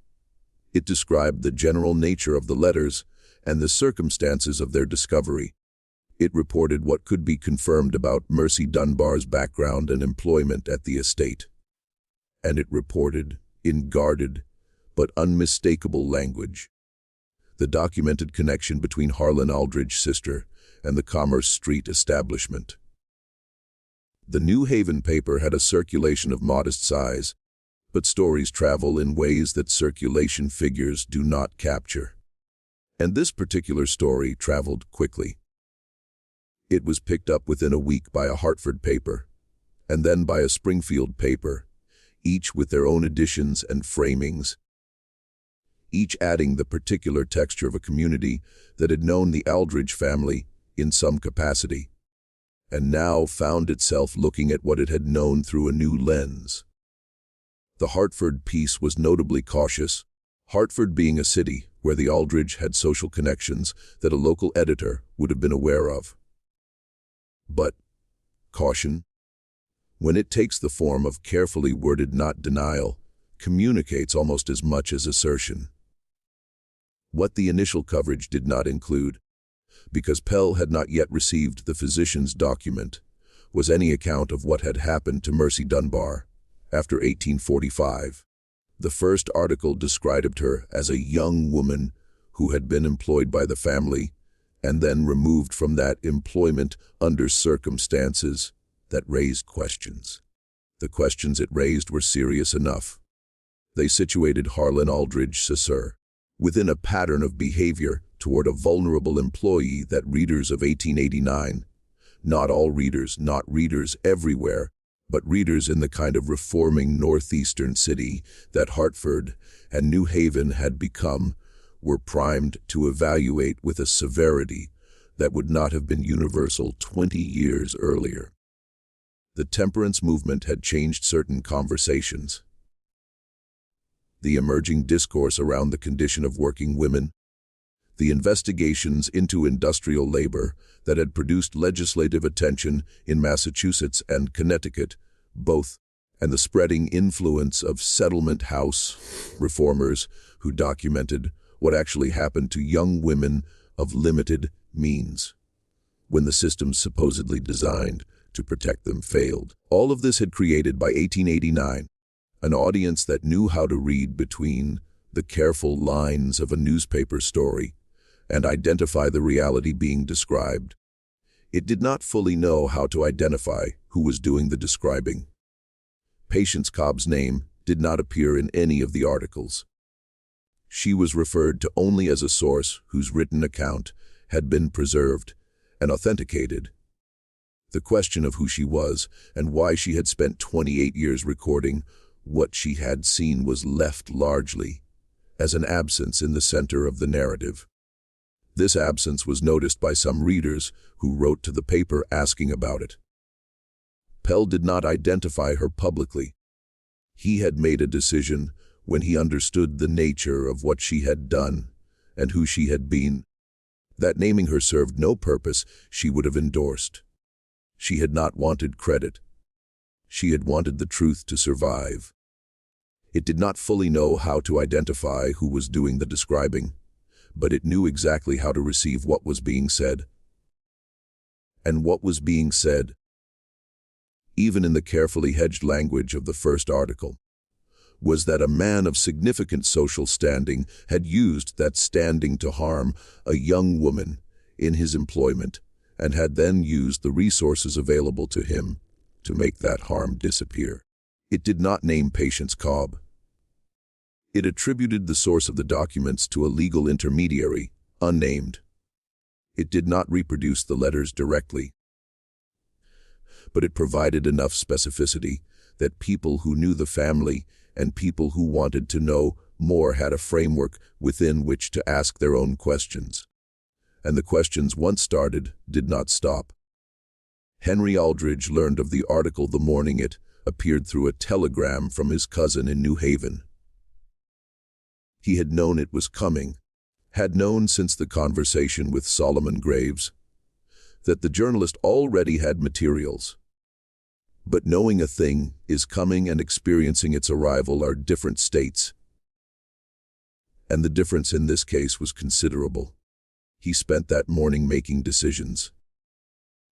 It described the general nature of the letters and the circumstances of their discovery. It reported what could be confirmed about Mercy Dunbar's background and employment at the estate. And it reported, in guarded but unmistakable language, the documented connection between Harlan Aldridge's sister and the Commerce Street establishment. The New Haven paper had a circulation of modest size, but stories travel in ways that circulation figures do not capture. And this particular story traveled quickly. It was picked up within a week by a Hartford paper, and then by a Springfield paper, each with their own additions and framings, each adding the particular texture of a community that had known the Aldridge family in some capacity, and now found itself looking at what it had known through a new lens. The Hartford piece was notably cautious, Hartford being a city where the Aldridge had social connections that a local editor would have been aware of. But caution, when it takes the form of carefully worded not denial, communicates almost as much as assertion. What the initial coverage did not include, because Pell had not yet received the physician's document, was any account of what had happened to Mercy Dunbar after 1845. The first article described her as a young woman who had been employed by the family and then removed from that employment under circumstances that raised questions. The questions it raised were serious enough. They situated Harlan Aldridge Sr. within a pattern of behavior toward a vulnerable employee that readers of 1889, not all readers, not readers everywhere, but readers in the kind of reforming northeastern city that Hartford and New Haven had become, were primed to evaluate with a severity that would not have been universal 20 years earlier. The temperance movement had changed certain conversations. the emerging discourse around the condition of working women, the investigations into industrial labor that had produced legislative attention in Massachusetts and Connecticut, both, and the spreading influence of settlement house reformers who documented what actually happened to young women of limited means when the systems supposedly designed to protect them failed. All of this had created, by 1889, an audience that knew how to read between the careful lines of a newspaper story and identify the reality being described. It did not fully know how to identify who was doing the describing. Patience Cobb's name did not appear in any of the articles. She was referred to only as a source whose written account had been preserved and authenticated. The question of who she was and why she had spent 28 years recording what she had seen was left largely as an absence in the center of the narrative. This absence was noticed by some readers who wrote to the paper asking about it. Pell did not identify her publicly. He had made a decision when he understood the nature of what she had done and who she had been, that naming her served no purpose she would have endorsed. She had not wanted credit. She had wanted the truth to survive. It did not fully know how to identify who was doing the describing, but it knew exactly how to receive what was being said. And what was being said, even in the carefully hedged language of the first article, was that a man of significant social standing had used that standing to harm a young woman in his employment and had then used the resources available to him to make that harm disappear. It did not name Patience Cobb. It attributed the source of the documents to a legal intermediary, unnamed. It did not reproduce the letters directly, but it provided enough specificity that people who knew the family and people who wanted to know more had a framework within which to ask their own questions. And the questions, once started, did not stop. Henry Aldridge learned of the article the morning it appeared through a telegram from his cousin in New Haven. He had known it was coming, had known since the conversation with Solomon Graves, that the journalist already had materials. But knowing a thing is coming and experiencing its arrival are different states. And the difference in this case was considerable. He spent that morning making decisions.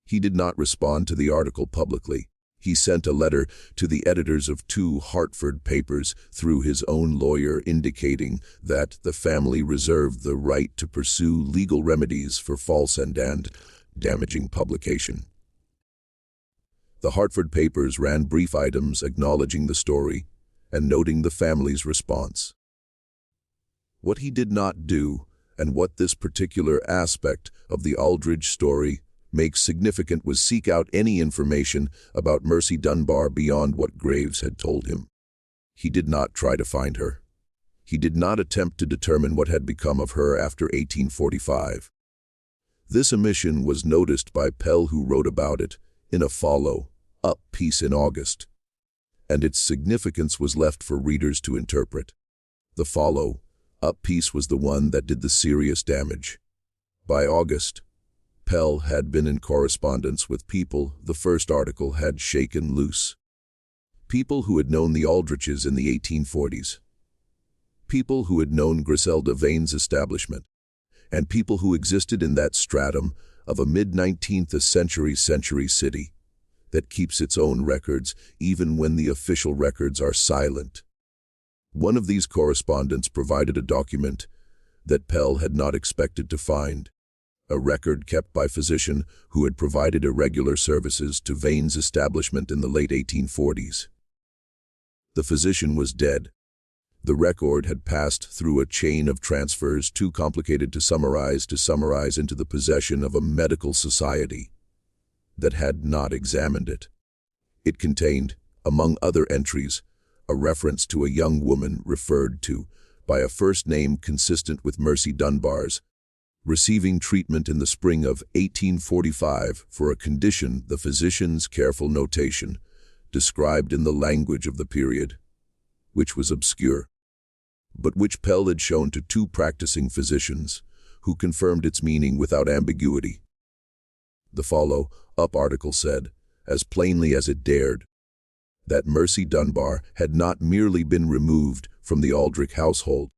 He did not respond to the article publicly. He sent a letter to the editors of 2 Hartford papers through his own lawyer indicating that the family reserved the right to pursue legal remedies for false and damaging publication. The Hartford papers ran brief items acknowledging the story and noting the family's response. What he did not do, and what this particular aspect of the Aldridge story makes significant, was seek out any information about Mercy Dunbar beyond what Graves had told him. He did not try to find her. He did not attempt to determine what had become of her after 1845. This omission was noticed by Pell, who wrote about it in a follow-up piece in August, and its significance was left for readers to interpret. The follow-up piece was the one that did the serious damage. By August, Pell had been in correspondence with people the first article had shaken loose. People who had known the Aldriches in the 1840s. People who had known Griselda Vane's establishment, and people who existed in that stratum of a mid-19th century city that keeps its own records even when the official records are silent. One of these correspondents provided a document that Pell had not expected to find, a record kept by a physician who had provided irregular services to Vane's establishment in the late 1840s. The physician was dead. The record had passed through a chain of transfers too complicated to summarize into the possession of a medical society that had not examined it. It contained, among other entries, a reference to a young woman referred to by a first name consistent with Mercy Dunbar's, receiving treatment in the spring of 1845 for a condition the physician's careful notation described in the language of the period, which was obscure. but which Pell had shown to two practicing physicians, who confirmed its meaning without ambiguity. The follow-up article said, as plainly as it dared, that Mercy Dunbar had not merely been removed from the Aldrich household.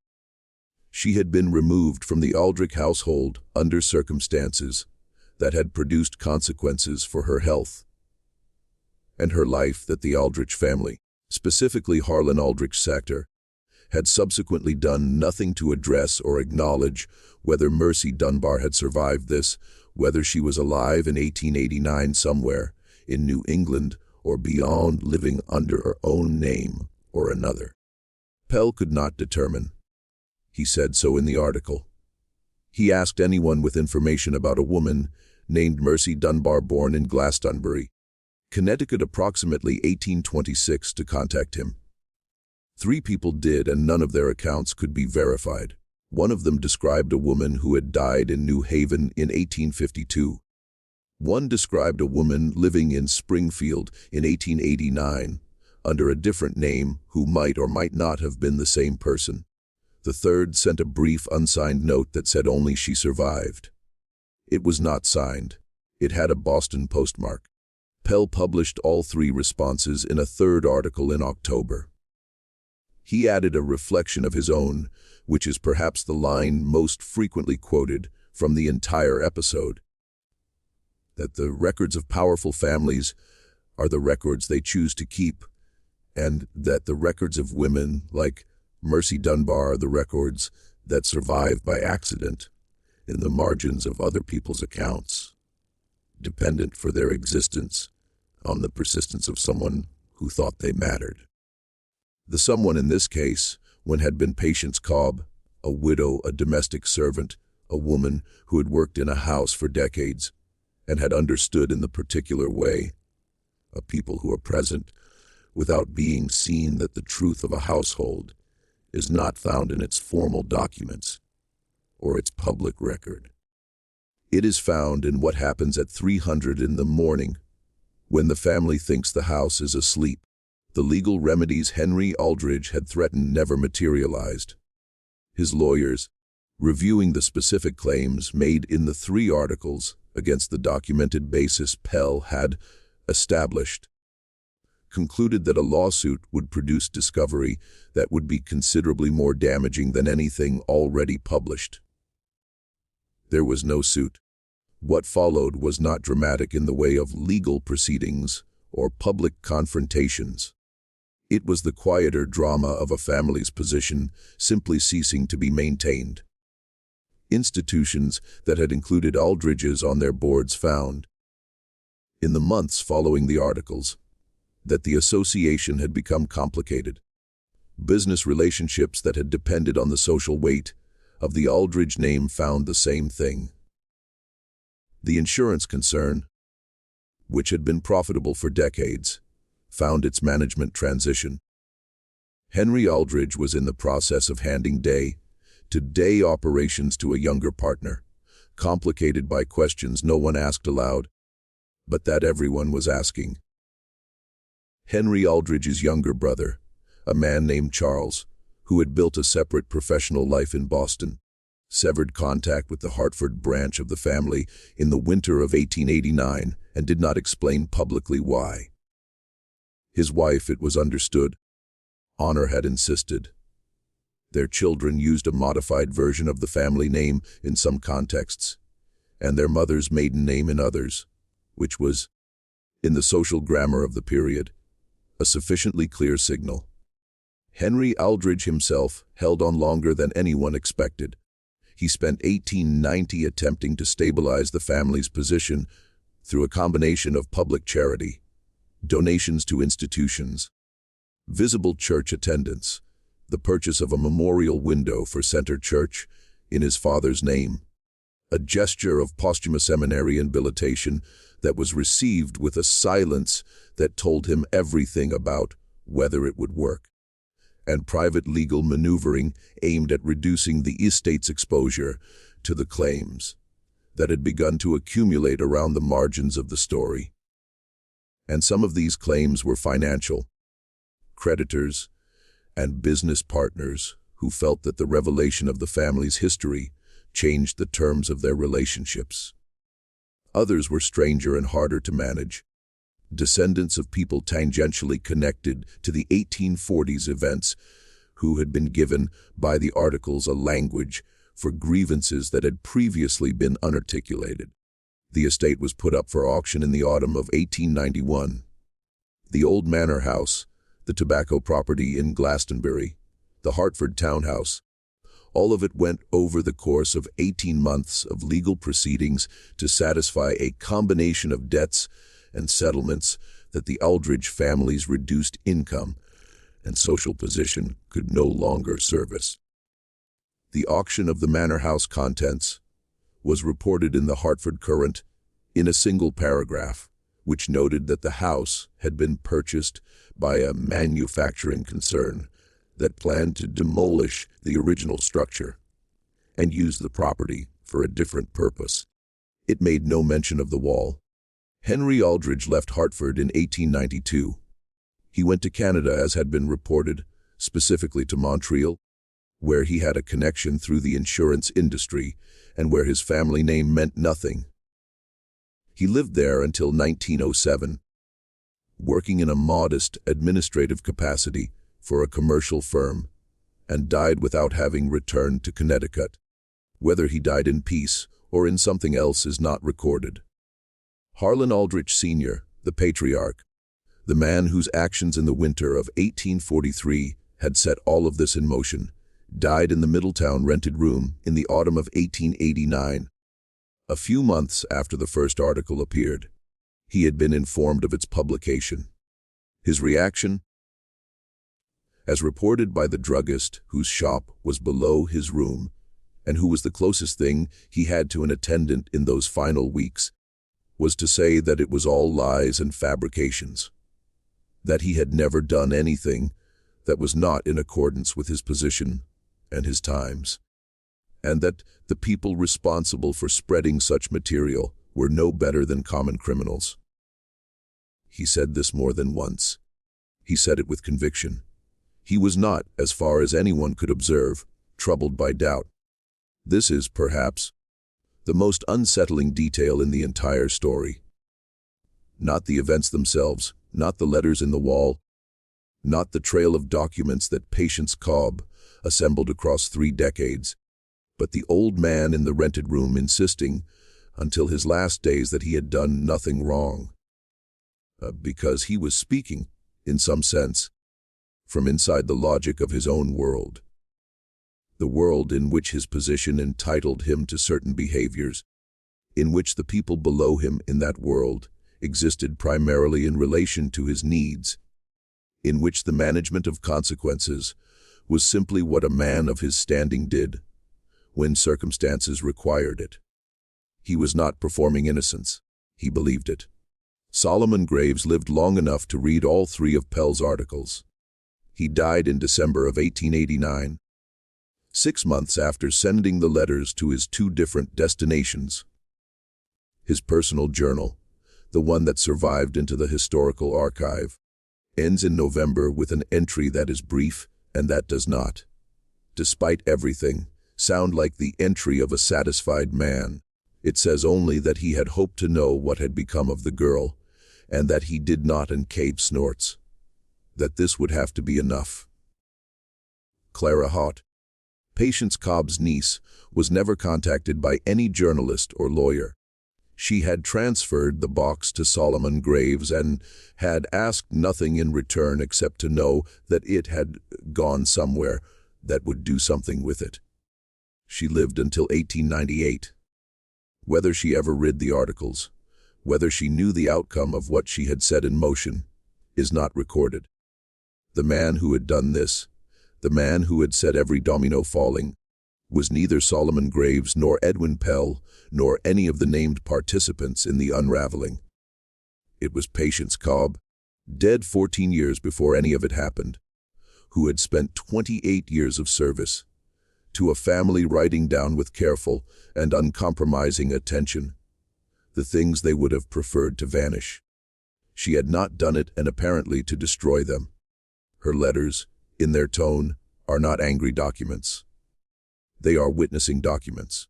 She had been removed from the Aldrich household under circumstances that had produced consequences for her health and her life, that the Aldrich family, specifically Harlan Aldrich Sactor, had subsequently done nothing to address or acknowledge whether Mercy Dunbar had survived this, whether she was alive in 1889 somewhere in New England or beyond, living under her own name or another. Pell could not determine. He said so in the article. He asked anyone with information about a woman named Mercy Dunbar, born in Glastonbury, Connecticut, approximately 1826, to contact him. 3 people did, and none of their accounts could be verified. One of them described a woman who had died in New Haven in 1852. One described a woman living in Springfield in 1889 under a different name who might or might not have been the same person. The third sent a brief unsigned note that said only she survived. It was not signed. It had a Boston postmark. Pell published all 3 responses in a third article in October. He added a reflection of his own, which is perhaps the line most frequently quoted from the entire episode, that the records of powerful families are the records they choose to keep, and that the records of women like Mercy Dunbar are the records that survive by accident in the margins of other people's accounts, dependent for their existence on the persistence of someone who thought they mattered. The someone in this case had been Patience Cobb, a widow, a domestic servant, a woman who had worked in a house for decades and had understood in the particular way, a people who are present without being seen, that the truth of a household is not found in its formal documents or its public record. It is found in what happens at 300 in the morning, when the family thinks the house is asleep. The legal remedies Henry Aldridge had threatened never materialized. His lawyers, reviewing the specific claims made in the 3 articles against the documented basis Pell had established, concluded that a lawsuit would produce discovery that would be considerably more damaging than anything already published. There was no suit. What followed was not dramatic in the way of legal proceedings or public confrontations. It was the quieter drama of a family's position simply ceasing to be maintained. Institutions that had included Aldridges on their boards found, in the months following the articles, that the association had become complicated. Business relationships that had depended on the social weight of the Aldridge name found the same thing. The insurance concern, which had been profitable for decades, found its management transition. Henry Aldridge was in the process of handing day-to-day operations to a younger partner, complicated by questions no one asked aloud, but that everyone was asking. Henry Aldridge's younger brother, a man named Charles, who had built a separate professional life in Boston, severed contact with the Hartford branch of the family in the winter of 1889 and did not explain publicly why. His wife, it was understood, honor had insisted. Their children used a modified version of the family name in some contexts, and their mother's maiden name in others, which was, in the social grammar of the period, a sufficiently clear signal. Henry Aldridge himself held on longer than anyone expected. He spent 1890 attempting to stabilize the family's position through a combination of public charity, donations to institutions, visible church attendance, the purchase of a memorial window for Center Church in his father's name, a gesture of posthumous seminary habilitation that was received with a silence that told him everything about whether it would work, and private legal maneuvering aimed at reducing the estate's exposure to the claims that had begun to accumulate around the margins of the story. And some of these claims were financial. Creditors and business partners who felt that the revelation of the family's history changed the terms of their relationships. Others were stranger and harder to manage, descendants of people tangentially connected to the 1840s events who had been given by the articles a language for grievances that had previously been unarticulated. The estate was put up for auction in the autumn of 1891. The old manor house, the tobacco property in Glastonbury, the Hartford townhouse, all of it went over the course of 18 months of legal proceedings to satisfy a combination of debts and settlements that the Aldridge family's reduced income and social position could no longer service. The auction of the manor house contents was reported in the Hartford Courant in a single paragraph, which noted that the house had been purchased by a manufacturing concern that planned to demolish the original structure and use the property for a different purpose. It made no mention of the wall. Henry Aldridge left Hartford in 1892. He went to Canada, as had been reported, specifically to Montreal, where he had a connection through the insurance industry and where his family name meant nothing. He lived there until 1907, working in a modest administrative capacity for a commercial firm, and died without having returned to Connecticut. Whether he died in peace or in something else is not recorded. Harlan Aldrich Sr., the patriarch, the man whose actions in the winter of 1843 had set all of this in motion, died in the Middletown rented room in the autumn of 1889. A few months after the first article appeared, he had been informed of its publication. His reaction? As reported by the druggist whose shop was below his room, and who was the closest thing he had to an attendant in those final weeks, was to say that it was all lies and fabrications, that he had never done anything that was not in accordance with his position and his times, and that the people responsible for spreading such material were no better than common criminals. He said this more than once. He said it with conviction. He was not, as far as anyone could observe, troubled by doubt. This is, perhaps, the most unsettling detail in the entire story. Not the events themselves, not the letters in the wall, not the trail of documents that Patience Cobb assembled across 3 decades, but the old man in the rented room insisting, until his last days, that he had done nothing wrong. Because he was speaking, in some sense, from inside the logic of his own world. The world in which his position entitled him to certain behaviors, in which the people below him in that world existed primarily in relation to his needs, in which the management of consequences was simply what a man of his standing did, when circumstances required it. He was not performing innocence. He believed it. Solomon Graves lived long enough to read all 3 of Pell's articles. He died in December of 1889, 6 months after sending the letters to his 2 different destinations. His personal journal, the one that survived into the historical archive, ends in November with an entry that is brief and that does not, despite everything, sound like the entry of a satisfied man. It says only that he had hoped to know what had become of the girl, and that he did not, and Cave snorts. That this would have to be enough. Clara Haught, Patience Cobb's niece, was never contacted by any journalist or lawyer. She had transferred the box to Solomon Graves and had asked nothing in return except to know that it had gone somewhere that would do something with it. She lived until 1898. Whether she ever read the articles, whether she knew the outcome of what she had set in motion, is not recorded. The man who had done this, the man who had set every domino falling, was neither Solomon Graves nor Edwin Pell nor any of the named participants in the unraveling. It was Patience Cobb, dead 14 years before any of it happened, who had spent 28 years of service to a family, writing down with careful and uncompromising attention the things they would have preferred to vanish. She had not done it, and apparently to destroy them. Her letters, in their tone, are not angry documents. They are witnessing documents.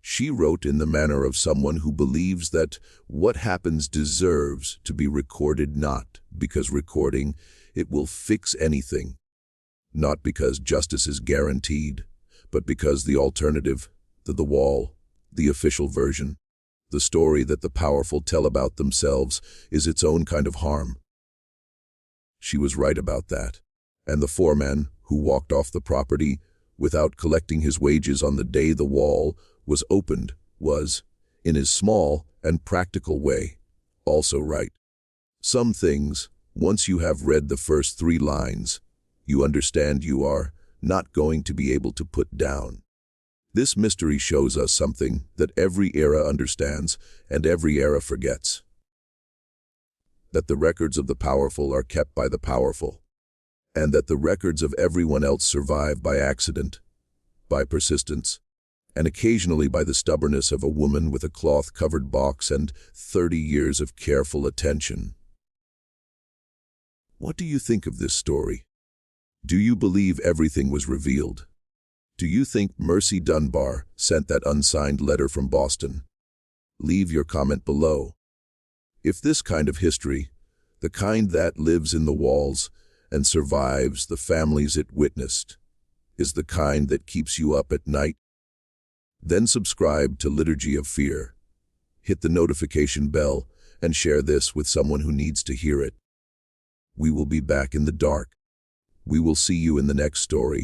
She wrote in the manner of someone who believes that what happens deserves to be recorded, not because recording it will fix anything, not because justice is guaranteed, but because the alternative, the wall, the official version, the story that the powerful tell about themselves, is its own kind of harm. She was right about that, and the foreman who walked off the property without collecting his wages on the day the wall was opened was, in his small and practical way, also right. Some things, once you have read the first 3 lines, you understand you are not going to be able to put down. This mystery shows us something that every era understands and every era forgets. That the records of the powerful are kept by the powerful, and that the records of everyone else survive by accident, by persistence, and occasionally by the stubbornness of a woman with a cloth-covered box and 30 years of careful attention. What do you think of this story? Do you believe everything was revealed? Do you think Mercy Dunbar sent that unsigned letter from Boston? Leave your comment below. If this kind of history, the kind that lives in the walls and survives the families it witnessed, is the kind that keeps you up at night, then subscribe to Liturgy of Fear. Hit the notification bell and share this with someone who needs to hear it. We will be back in the dark. We will see you in the next story.